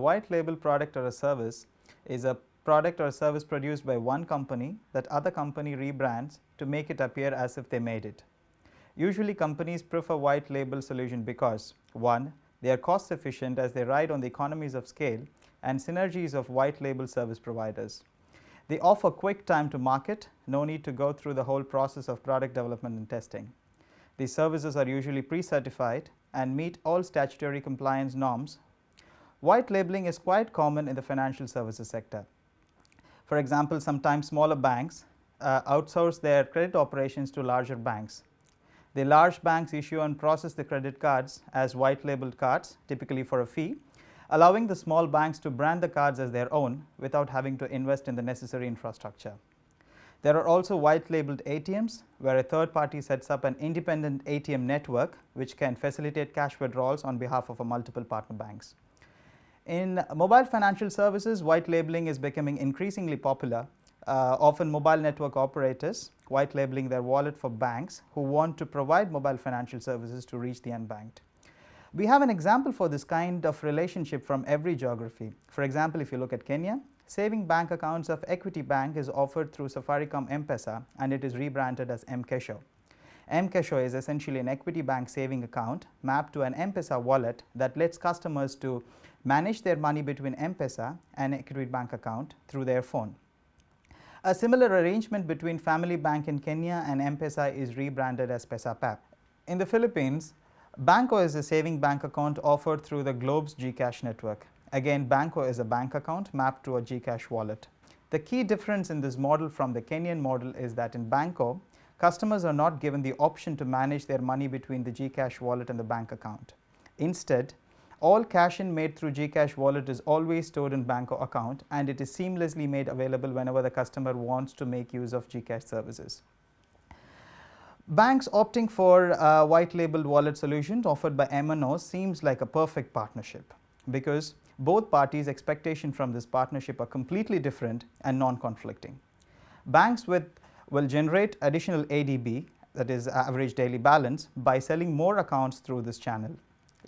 white label product or a service is a product or a service produced by one company that other company rebrands to make it appear as if they made it. Usually companies prefer white label solution because 1. They are cost efficient as they ride on the economies of scale and synergies of white label service providers. They offer quick time to market, no need to go through the whole process of product development and testing. These services are usually pre-certified and meet all statutory compliance norms. White labeling is quite common in the financial services sector. For example, sometimes smaller banks outsource their credit operations to larger banks. The large banks issue and process the credit cards as white labeled cards, typically for a fee, allowing the small banks to brand the cards as their own without having to invest in the necessary infrastructure. There are also white labeled ATMs, where a third party sets up an independent ATM network which can facilitate cash withdrawals on behalf of multiple partner banks. In mobile financial services, white labeling is becoming increasingly popular. Often mobile network operators white labeling their wallet for banks who want to provide mobile financial services to reach the unbanked. We have an example for this kind of relationship from every geography. For example, if you look at Kenya, saving bank accounts of Equity Bank is offered through Safaricom M-Pesa and it is rebranded as M-Kesho. M-Kesho is essentially an Equity Bank saving account mapped to an M-Pesa wallet that lets customers to manage their money between M-Pesa and Equity Bank account through their phone. A similar arrangement between Family Bank in Kenya and M-Pesa is rebranded as PesaPap. In the Philippines, Banco is a saving bank account offered through the Globe's GCash network. Again, Banco is a bank account mapped to a GCash wallet. The key difference in this model from the Kenyan model is that in Banco, customers are not given the option to manage their money between the GCash wallet and the bank account. Instead, all cash-in made through GCash wallet is always stored in Banco account and it is seamlessly made available whenever the customer wants to make use of GCash services. Banks opting for white labeled wallet solutions offered by MNOs seems like a perfect partnership because both parties' expectations from this partnership are completely different and non-conflicting. Banks will generate additional ADB, that is average daily balance, by selling more accounts through this channel.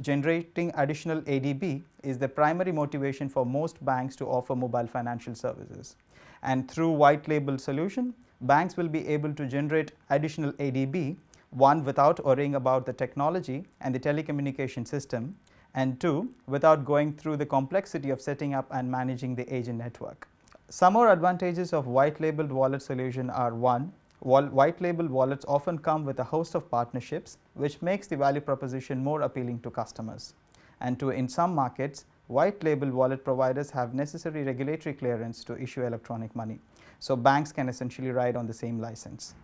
Generating additional ADB is the primary motivation for most banks to offer mobile financial services. And through white label solution, banks will be able to generate additional ADB, one, without worrying about the technology and the telecommunication system, and two, without going through the complexity of setting up and managing the agent network. Some more advantages of white labeled wallet solution are: 1. White label wallets often come with a host of partnerships, which makes the value proposition more appealing to customers. And 2, in some markets, white label wallet providers have necessary regulatory clearance to issue electronic money. So banks can essentially ride on the same license.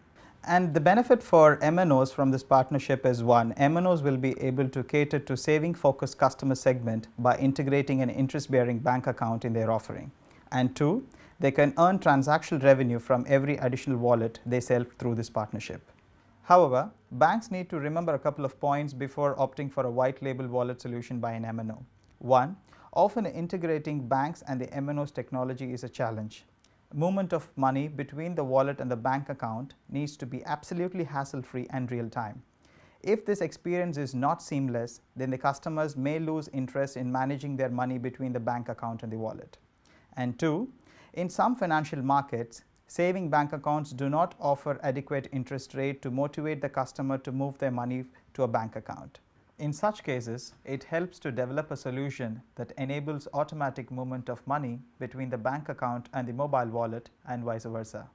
And the benefit for MNOs from this partnership is: 1. MNOs will be able to cater to saving-focused customer segment by integrating an interest-bearing bank account in their offering. And 2, they can earn transactional revenue from every additional wallet they sell through this partnership. However, banks need to remember a couple of points before opting for a white label wallet solution by an MNO. 1. Often integrating banks and the MNO's technology is a challenge. Movement of money between the wallet and the bank account needs to be absolutely hassle-free and real-time. If this experience is not seamless, then the customers may lose interest in managing their money between the bank account and the wallet. And 2, in some financial markets, saving bank accounts do not offer adequate interest rate to motivate the customer to move their money to a bank account. In such cases, it helps to develop a solution that enables automatic movement of money between the bank account and the mobile wallet and vice versa.